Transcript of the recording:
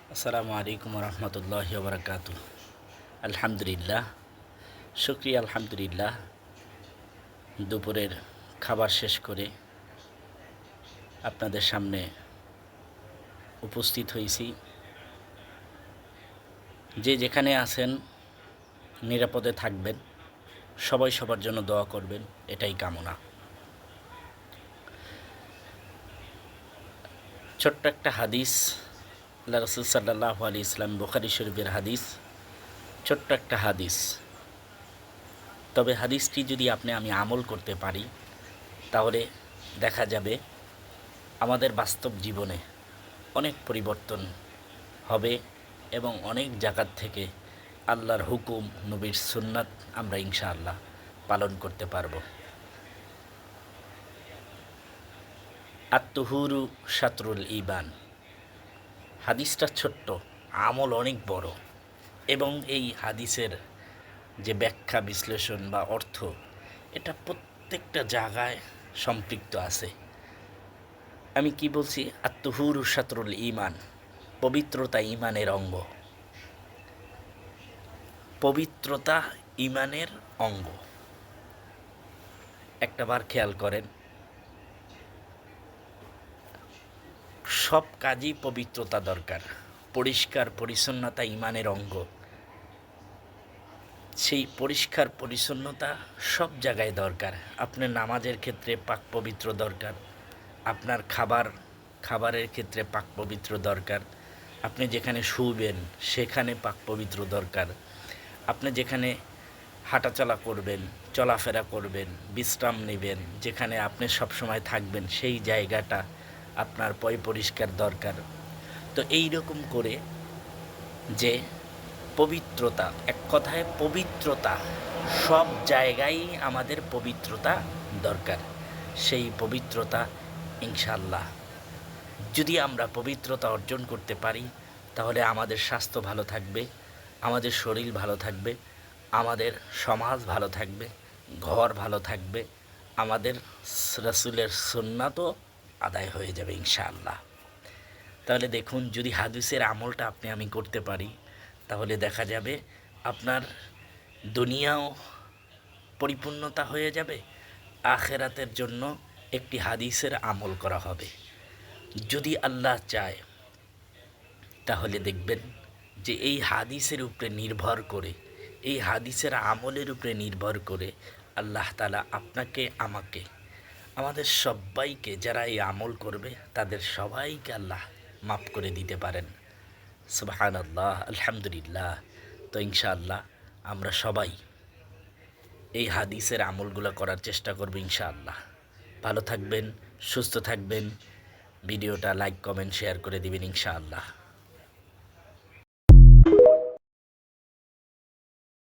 আসসালামু আলাইকুম রহমতুল্লাহি ওবরাকাতু। আলহামদুলিল্লাহ, শুক্রিয়া আলহামদুলিল্লাহ। দুপুরের খাবার শেষ করে আপনাদের সামনে উপস্থিত হয়েছি। যে যেখানে আছেন নিরাপদে থাকবেন, সবাই সবার জন্য দোয়া করবেন, এটাই কামনা। ছোট্ট একটা হাদিস, আল্লাহ রসুল সাল্লাল্লাহু আলাইহি ইসলাম, বুখারী শরীফের হাদিস। ছোট্ট একটা হাদিস, তবে হাদিসটি যদি আমি আমল করতে পারি, তাহলে দেখা যাবে আমাদের বাস্তব জীবনে অনেক পরিবর্তন হবে এবং অনেক জায়গার থেকে আল্লাহর হুকুম, নবীর সুন্নাত আমরা ইনশাআল্লাহ পালন করতে পারব। আত্তুহুরু শাতরুল ঈমান। হাদিসটা ছোট্ট, আমল অনেক বড়, এবং এই হাদিসের যে ব্যাখ্যা, বিশ্লেষণ বা অর্থ, এটা প্রত্যেকটা জায়গায় সম্পৃক্ত আছে। আমি কি বলছি? আত্তুহুরু শাতরুল ঈমান, পবিত্রতা ঈমানের অঙ্গ। পবিত্রতা ঈমানের অঙ্গ। একটাবার খেয়াল করেন, সব কাজই পবিত্রতা দরকার। পরিষ্কার পরিচ্ছন্নতা ঈমানের অঙ্গ। সেই পরিষ্কার পরিচ্ছন্নতা সব জায়গায় দরকার। আপনার নামাজের ক্ষেত্রে পাক পবিত্র দরকার, আপনার খাবারের ক্ষেত্রে পাক পবিত্র দরকার, আপনি যেখানে শুবেন সেখানে পাক পবিত্র দরকার, আপনি যেখানে হাঁটাচলা করবেন, চলাফেরা করবেন, বিশ্রাম নেবেন, যেখানে আপনি সবসময় থাকবেন সেই জায়গাটা আপনার পরিষ্কার দরকার। তো এই রকম করে যে পবিত্রতা, এক কথায় পবিত্রতা, সব জায়গায় আমাদের পবিত্রতা দরকার। সেই পবিত্রতা ইনশাআল্লাহ যদি আমরা পবিত্রতা অর্জন করতে পারি, তাহলে আমাদের স্বাস্থ্য ভালো থাকবে, আমাদের শরীর ভালো থাকবে, আমাদের সমাজ ভালো থাকবে, ঘর ভালো থাকবে, আমাদের রাসূলের সুন্নাতও আদায় হয়ে যাবে ইনশাআল্লাহ। তাহলে দেখুন, যদি হাদিসের আমলটা আমি করতে পারি, তাহলে দেখা যাবে আপনার দুনিয়াও পরিপূর্ণতা হয়ে যাবে, আখেরাতের জন্য একটি হাদিসের আমল করা হবে। যদি আল্লাহ চায়, তাহলে দেখবেন যে এই হাদিসের উপরে নির্ভর করে, এই হাদিসের আমলের উপরে নির্ভর করে আল্লাহ তাআলা আপনাকে, আমাকে, আমাদের সবাইকে, যারা এই আমল করবে তাদের সবাইকে আল্লাহ মাফ করে দিতে পারেন। সুবহানাল্লাহ, আলহামদুলিল্লাহ। তো ইনশাআল্লাহ আমরা সবাই এই হাদিসের আমলগুলো করার চেষ্টা করব ইনশাআল্লাহ। ভালো থাকবেন, সুস্থ থাকবেন। ভিডিওটা লাইক, কমেন্ট, শেয়ার করে দিবেন ইনশাআল্লাহ।